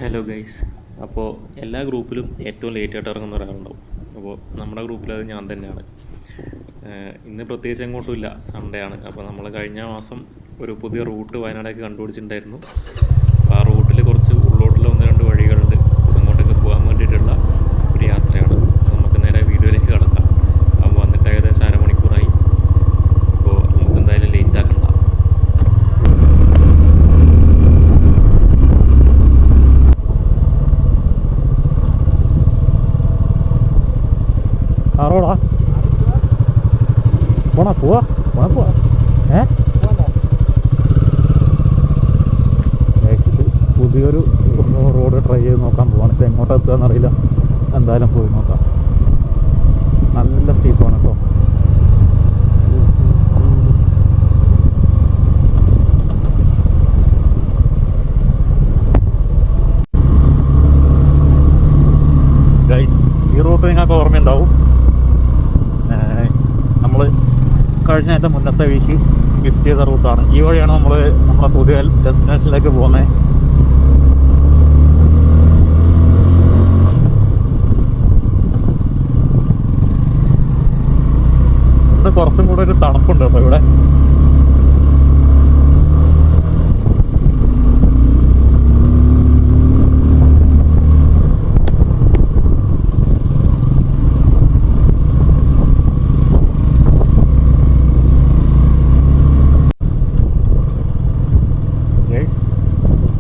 Hello guys. അപ്പോൾ എല്ലാ ഗ്രൂപ്പിലും ഏറ്റവും ലേറ്റായിട്ട് ഇറങ്ങുന്ന ഒരാളുണ്ടാവും. അപ്പോൾ നമ്മുടെ ഗ്രൂപ്പിൽ അത് ഞാൻ തന്നെയാണ്. ഇന്ന് പ്രത്യേകിച്ച് എങ്ങോട്ടും ഇല്ല, സൺഡേ ആണ്. അപ്പോൾ നമ്മൾ കഴിഞ്ഞ മാസം ഒരു പുതിയ റൂട്ട് വയനാടേക്ക് കണ്ടുപിടിച്ചിട്ടുണ്ടായിരുന്നു. അപ്പോൾ ആ റൂട്ടിൽ കുറച്ച് ഉള്ളോട്ടുള്ള 1-2 വഴികളുണ്ട്. അങ്ങോട്ടേക്ക് പോകാൻ വേണ്ടിയിട്ടുള്ള ഒരു യാത്രയാണ്. നമുക്ക് നേരെ വീഡിയോയിലേക്ക് കടക്കാം. അപ്പോൾ വന്നിട്ട് ഏകദേശം അരമണിക്കൂറായി. അപ്പോൾ നമുക്ക് എന്തായാലും ലേറ്റ് ആക്കണ്ട. ആറോടാ പോവാ പുതിയൊരു റോഡ് ട്രൈ ചെയ്ത് നോക്കാൻ പോവാണ്. ഇപ്പം എങ്ങോട്ട് എത്തുകയെന്നറിയില്ല, എന്തായാലും പോയി നോക്കാം. നല്ല സ്റ്റീപ്പാണ് കേട്ടോ. ഗൈസ്, ഈ റൂട്ട് നിങ്ങൾക്ക് ഓർമ്മയുണ്ടാവും. നമ്മൾ കഴിഞ്ഞ എൻ്റെ മുന്നത്തെ വീക്ക് ഗിഫ്റ്റ് ചെയ്ത റൂട്ടാണ്. ഈ വഴിയാണ് നമ്മളെ പുതിയ ഡെസ്റ്റിനേഷനിലേക്ക് പോകുന്നത്. ഇത് കുറച്ചും കൂടെ ഒരു തണുപ്പുണ്ട് കേട്ടോ ഇവിടെ.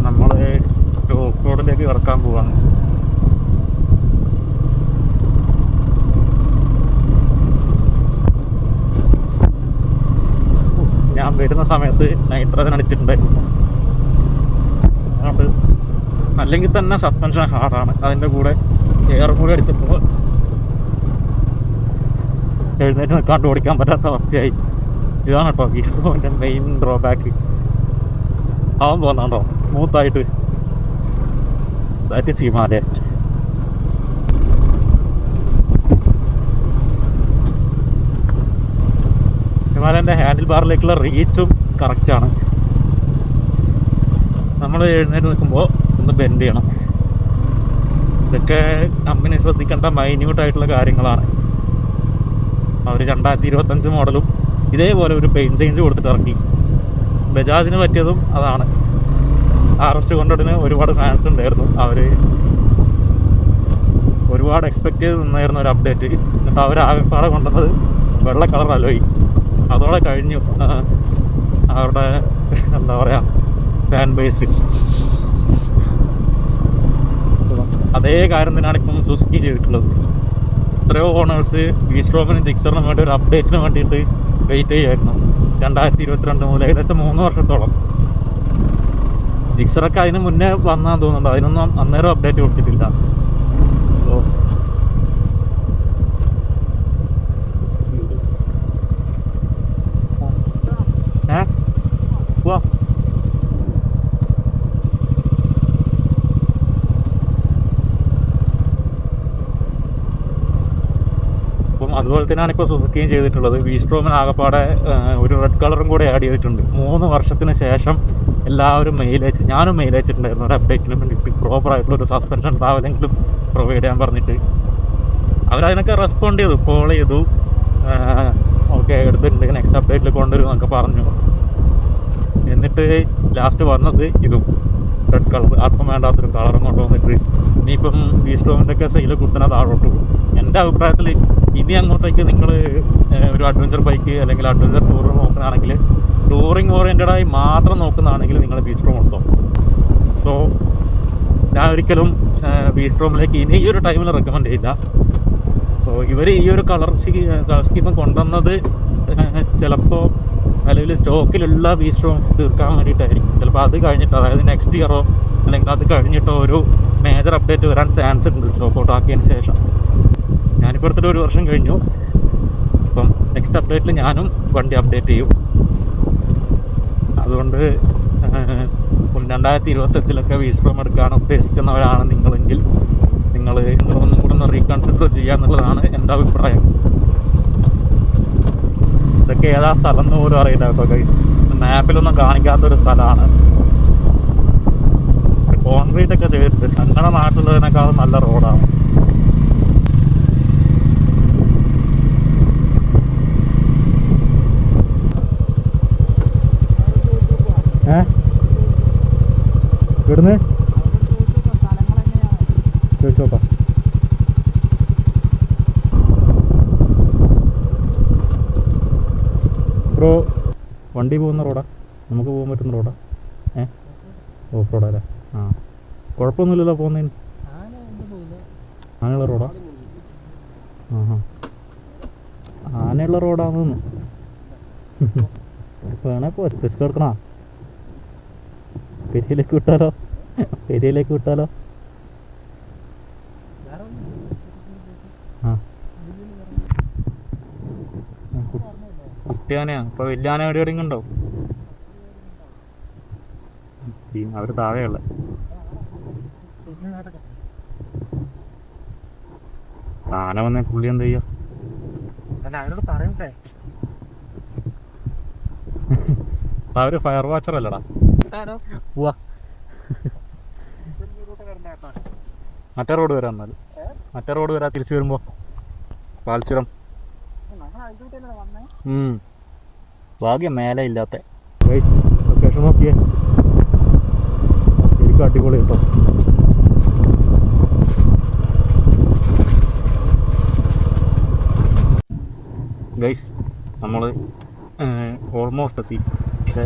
നമ്മൾ ഓഫ് റോഡിലേക്ക് ഇറക്കാൻ പോവാണ്. ഞാൻ വരുന്ന സമയത്ത് നൈട്രജൻ അടിച്ചിട്ടുണ്ടായിരുന്നു. അതുകൊണ്ട് അല്ലെങ്കിൽ തന്നെ സസ്പെൻഷൻ ഹാർഡാണ്. അതിൻ്റെ കൂടെ എയർ കൂടെ അടിച്ചപ്പോൾ എഴുന്നേറ്റ് നിൽക്കാണ്ട് ഓടിക്കാൻ പറ്റാത്ത അവസ്ഥയായി. ഇതാണ് കേട്ടോ വിഷ്ണുവിൻ്റെ മെയിൻ ഡ്രോബാക്ക്. അവൻ പോകുന്നുണ്ടോ സ്മൂത്തായിട്ട്. That is Himalayan. ഹിമാലയൻ്റെ ഹാൻഡിൽ ബാറിലേക്കുള്ള റീച്ചും കറക്റ്റാണ്. നമ്മൾ എഴുന്നേറ്റ് നിൽക്കുമ്പോൾ ഒന്ന് ബെൻഡ് ചെയ്യണം. ഇതൊക്കെ കമ്പനി ശ്രദ്ധിക്കേണ്ട മൈന്യൂട്ടായിട്ടുള്ള കാര്യങ്ങളാണ്. അവർ 2025 മോഡലും ഇതേപോലെ ഒരു പെയിൻറ്റ് ചേഞ്ച് കൊടുത്തിട്ട് ഇറക്കി. ബജാജിന് പറ്റിയതും അതാണ്. ആർഎസ് കൊണ്ടതിന് ഒരുപാട് ഫാൻസ് ഉണ്ടായിരുന്നു. അവർ ഒരുപാട് എക്സ്പെക്റ്റ് ചെയ്ത് നിന്നായിരുന്നു ഒരു അപ്ഡേറ്റ്. എന്നിട്ട് അവർ ആകെപ്പാടെ കൊണ്ടുവന്നത് വെള്ള കളർ അലോയി. അതോടെ കഴിഞ്ഞു അവരുടെ എന്താ പറയുക ഫാൻ ബേസ്. അതേ കാര്യം തന്നെയാണ് ഇപ്പം സുസുക്കി ചെയ്തിട്ടുള്ളത്. എത്രയോ ഓണേഴ്സ് വീസ്ട്രോമിനും ജിക്സറിനും വേണ്ടി ഒരു അപ്ഡേറ്റിന് വേണ്ടിയിട്ട് വെയിറ്റ് ചെയ്യുമായിരുന്നു. 2022 മുതൽ ഏകദേശം 3 വർഷത്തോളം. ജിക്സറൊക്കെ അതിന് മുന്നേ വന്നാന്ന് തോന്നുന്നുണ്ട്. അതിനൊന്നും അന്നേരം അപ്ഡേറ്റ് കൊടുത്തിട്ടില്ല. പോവാ. അപ്പം അതുപോലെ തന്നെയാണ് ഇപ്പോൾ സുസുക്കിയും ചെയ്തിട്ടുള്ളത്. വീസ്ട്രോമിന് ആകെപ്പാടെ ഒരു റെഡ് കളറും കൂടെ ആഡ് ചെയ്തിട്ടുണ്ട്. 3 വർഷത്തിന് ശേഷം എല്ലാവരും ഞാനും മെയിൽ അയച്ചിട്ടുണ്ടായിരുന്നു ഒരു അപ്ഡേറ്റിന് വേണ്ടിയിട്ട്. പ്രോപ്പറായിട്ടുള്ളൊരു സസ്പെൻഷൻ ട്രാവലെങ്കിലും പ്രൊവൈഡ് ചെയ്യാൻ പറഞ്ഞിട്ട്. അവരതിനൊക്കെ റെസ്പോണ്ട് ചെയ്തു, കോൾ ചെയ്തു. ഓക്കെ എടുത്തിട്ടുണ്ട്, നെക്സ്റ്റ് അപ്ഡേറ്റിൽ കൊണ്ടുവരും എന്നൊക്കെ പറഞ്ഞു. എന്നിട്ട് ലാസ്റ്റ് വന്നത് ഇതും റെഡ് കളർ. ആർക്കും വേണ്ടാത്തൊരു കളറും കൊണ്ടുവന്നിട്ട് ഇനിയിപ്പം വീസ്ട്രോമിൻ്റെ ഒക്കെ സെയിൽ കുത്തനെ താഴോട്ട് പോകും. എൻ്റെ അഭിപ്രായത്തിൽ ഇനി അങ്ങോട്ടേക്ക് നിങ്ങൾ ഒരു അഡ്വഞ്ചർ ബൈക്ക് അല്ലെങ്കിൽ അഡ്വഞ്ചർ ടൂർ നോക്കുന്നതാണെങ്കിൽ, ടൂറിങ് ഓറിയൻറ്റഡായി മാത്രം നോക്കുന്നതാണെങ്കിൽ നിങ്ങൾ വീസ്ട്രോം എടുത്തോ. സോ ഞാൻ ഒരിക്കലും വീസ്ട്രോമിലേക്ക് ഇനി ഈ ഒരു ടൈമിൽ റെക്കമെൻഡ് ചെയ്യില്ല. സോ ഇവർ ഈ ഒരു കളർ സ്കീം കൊണ്ടുവന്നത് ചിലപ്പോൾ നിലവിൽ സ്റ്റോക്കിലുള്ള വീസ്ട്രോംസ് തീർക്കാൻ വേണ്ടിയിട്ടായിരിക്കും. ചിലപ്പോൾ അത് കഴിഞ്ഞിട്ട്, അതായത് നെക്സ്റ്റ് ഇയറോ അല്ലെങ്കിൽ അത് കഴിഞ്ഞിട്ടോ ഒരു മേജർ അപ്ഡേറ്റ് വരാൻ ചാൻസ് ഉണ്ട് സ്റ്റോക്ക് ഔട്ട് ആക്കിയതിന് ശേഷം. ഞാനിപ്പോൾ എടുത്തിട്ട് 1 വർഷം കഴിഞ്ഞു. അപ്പം നെക്സ്റ്റ് അപ്ഡേറ്റിൽ ഞാനും വണ്ടി അപ്ഡേറ്റ് ചെയ്യും. അതുകൊണ്ട് 2025 വീസ്ട്രോം എടുക്കാൻ ഉദ്ദേശിക്കുന്നവരാണ് നിങ്ങളെങ്കിൽ നിങ്ങൾ ഒന്നും കൂടെ ഒന്ന് റീകൺസിഡർ ചെയ്യുക എന്നുള്ളതാണ് എൻ്റെ അഭിപ്രായം. ഇതൊക്കെ ഏതാ സ്ഥലം എന്ന് പോലും അറിയില്ല കേട്ടോ. മാപ്പിലൊന്നും കാണിക്കാത്തൊരു സ്ഥലമാണ്. കോൺക്രീറ്റ് ഒക്കെ ചെയ്തിട്ട് ഞങ്ങളുടെ നാട്ടിലുള്ളതിനേക്കാളും നല്ല റോഡാണ്. ഇവിടുന്ന് ചോദിച്ചോക്കാം. ബ്രോ വണ്ടി പോകുന്ന റോഡാ? നമുക്ക് പോകാൻ പറ്റുന്ന റോഡാ? ഓഫ് റോഡാ അല്ലേ? ആ, കുഴപ്പമൊന്നുമില്ലല്ലോ പോകുന്നതിന്. ആനയുള്ള റോഡാ? ആനയുള്ള റോഡാണെന്ന് വേണേ പോ. റിസ്ക് എടുക്കണോ? പെരിയിലേക്ക് വിട്ടാലോ? പെരിയിലേക്ക് വിട്ടാലോ? ആ, കുട്ടിയാനയാ. ഇപ്പൊ വലിയ ആന എവിടെയെങ്കിലും ഉണ്ടോ? അവർ താഴെയുള്ള ആന വന്നേ പുള്ളി എന്താ ചെയ്യാ? അവര് ഫയർ വാച്ചർ അല്ലടാ. പോവാ, മറ്റേ റോഡ് വരാം. എന്നാൽ മറ്റേ റോഡ് വരാ തിരിച്ചു വരുമ്പോ പാൽച്ചുരം. ഭാഗ്യം മേലെ ഇല്ലാത്ത. ലൊക്കേഷൻ നോക്കിയേ, ശരിക്കും അടിപൊളി കേട്ടോ. ഗൈസ് നമ്മൾ ഓൾമോസ്റ്റ് എത്തി. പക്ഷേ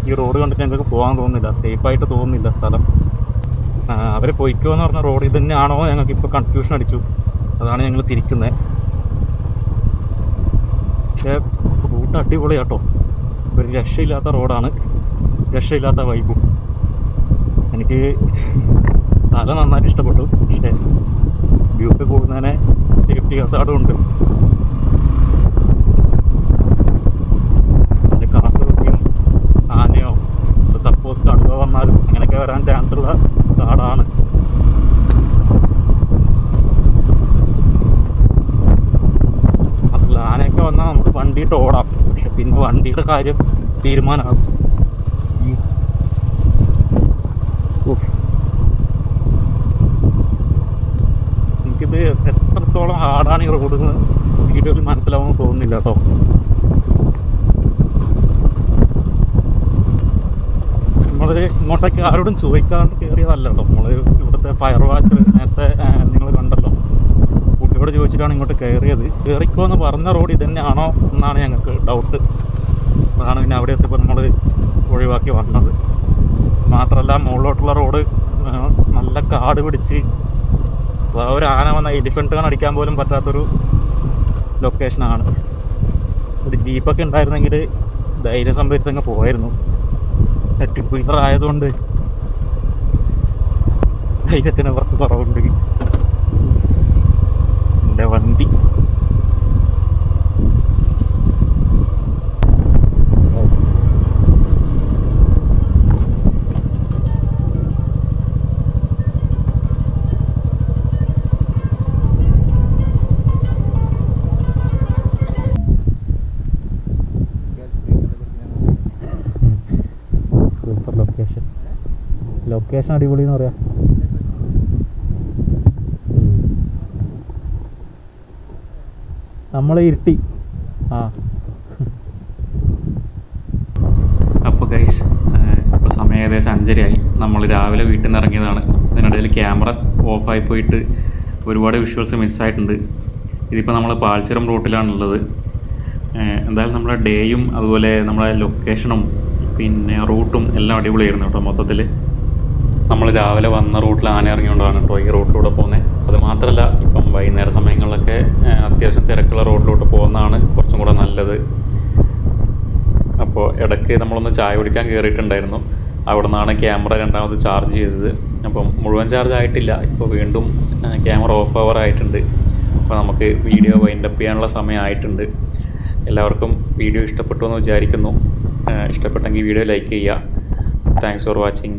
ഈ റോഡ് കണ്ടിട്ട് ഞങ്ങൾക്ക് പോകാൻ തോന്നുന്നില്ല, സേഫായിട്ട് തോന്നുന്നില്ല സ്ഥലം. അവർ പൊയ്ക്കോ എന്ന് പറഞ്ഞ റോഡ് ഇത് തന്നെയാണോ ഞങ്ങൾക്ക് ഇപ്പോൾ കൺഫ്യൂഷൻ അടിച്ചു. അതാണ് ഞങ്ങൾ തിരിക്കുന്നത്. പക്ഷേ റൂട്ട് അടിപൊളിയാട്ടോ, ഒരു രക്ഷയില്ലാത്ത റോഡാണ്, രക്ഷയില്ലാത്ത വൈബും. എനിക്ക് സ്ഥലം നന്നായിട്ട് ഇഷ്ടപ്പെട്ടു. പക്ഷേ ബ്യൂട്ടി പോകുന്നതിനെ സേഫ്റ്റി ഹസാർഡും ഉണ്ട്. അതിൻ്റെ കാട്ടുകൃത്യം ആനയോ സപ്പോസ് കടുവ വന്നാലും അങ്ങനെയൊക്കെ വരാൻ ചാൻസ് ഉള്ള കാടാണ്. അതല്ല, ആനയൊക്കെ വന്നാൽ നമുക്ക് വണ്ടിയിട്ട് ഓടാം. പക്ഷെ പിന്നെ വണ്ടിയുടെ കാര്യം തീരുമാനമാകും. എനിക്കിത് എത്രത്തോളം ഹാർഡാണ് ഈ റോഡ് വീഡിയോയിൽ മനസ്സിലാവുമെന്ന് തോന്നുന്നില്ല കേട്ടോ. നമ്മൾ ഇങ്ങോട്ടേക്ക് ആരോടും ചോദിക്കാണ്ട് കയറിയതല്ല കേട്ടോ. നമ്മൾ ഇവിടുത്തെ ഫയർ വാച്ചർ നേരത്തെ നിങ്ങൾ കണ്ടല്ലോ, പുള്ളിയോട് ചോദിച്ചിട്ടാണ് ഇങ്ങോട്ട് കയറിയത്. കയറിക്കോ എന്ന് പറഞ്ഞ റോഡ് ഇത് തന്നെയാണോ എന്നാണ് ഞങ്ങൾക്ക് ഡൗട്ട്. അതാണ് പിന്നെ അവിടെ എത്തിയപ്പോൾ നമ്മൾ ഒഴിവാക്കി വന്നത്. മാത്രമല്ല മുകളിലോട്ടുള്ള റോഡ് നല്ല കാട് പിടിച്ച് ഒരു ആന വന്ന എലിഫൻറ്റ് ഗൺ അടിക്കാൻ പോലും പറ്റാത്തൊരു ലൊക്കേഷനാണ്. ഒരു ജീപ്പൊക്കെ ഉണ്ടായിരുന്നെങ്കിൽ ധൈര്യം സംഭരിച്ചങ്ങ് പോയായിരുന്നു. ടു വീലർ ആയതുകൊണ്ട് ധൈര്യത്തിന് കുറച്ച് കുറവുണ്ട്. എൻ്റെ വണ്ടി ലൊക്കേഷൻ അടിപൊളി എന്ന് പറയാം. നമ്മളെ ഇരുട്ടി. അപ്പോൾ ഗൈസ്, ഇപ്പോൾ സമയം ഏകദേശം 5:30 നമ്മൾ രാവിലെ വീട്ടിൽ നിന്ന് ഇറങ്ങിയതാണ്. അതിനിടയിൽ ക്യാമറ ഓഫായി പോയിട്ട് ഒരുപാട് വിഷ്വൽസ് മിസ്സായിട്ടുണ്ട്. ഇതിപ്പോൾ നമ്മൾ പാൽച്ചുരം റൂട്ടിലാണുള്ളത്. എന്തായാലും നമ്മുടെ ഡേയും അതുപോലെ നമ്മുടെ ലൊക്കേഷനും പിന്നെ റൂട്ടും എല്ലാം അടിപൊളിയായിരുന്നു കേട്ടോ. മൊത്തത്തിൽ നമ്മൾ രാവിലെ വന്ന റൂട്ടിൽ ആന ഇറങ്ങിക്കൊണ്ടാണ് കേട്ടോ ഈ റൂട്ടിലൂടെ പോകുന്നത്. അത് മാത്രമല്ല, ഇപ്പം വൈകുന്നേര സമയങ്ങളിലൊക്കെ അത്യാവശ്യം തിരക്കുള്ള റോഡിലോട്ട് പോകുന്നതാണ് കുറച്ചും കൂടെ നല്ലത്. അപ്പോൾ ഇടയ്ക്ക് നമ്മളൊന്ന് ചായ കുടിക്കാൻ കയറിയിട്ടുണ്ടായിരുന്നു. അവിടെ നിന്നാണ് ക്യാമറ രണ്ടാമത് ചാർജ് ചെയ്തത്. അപ്പം മുഴുവൻ ചാർജ് ആയിട്ടില്ല, ഇപ്പോൾ വീണ്ടും ക്യാമറ ഓഫ് ഓവർ ആയിട്ടുണ്ട്. അപ്പോൾ നമുക്ക് വീഡിയോ വൈൻഡപ്പ് ചെയ്യാനുള്ള സമയമായിട്ടുണ്ട്. എല്ലാവർക്കും വീഡിയോ ഇഷ്ടപ്പെട്ടു എന്ന് വിചാരിക്കുന്നു. ഇഷ്ടപ്പെട്ടെങ്കിൽ വീഡിയോ ലൈക്ക് ചെയ്യുക. Thanks for watching.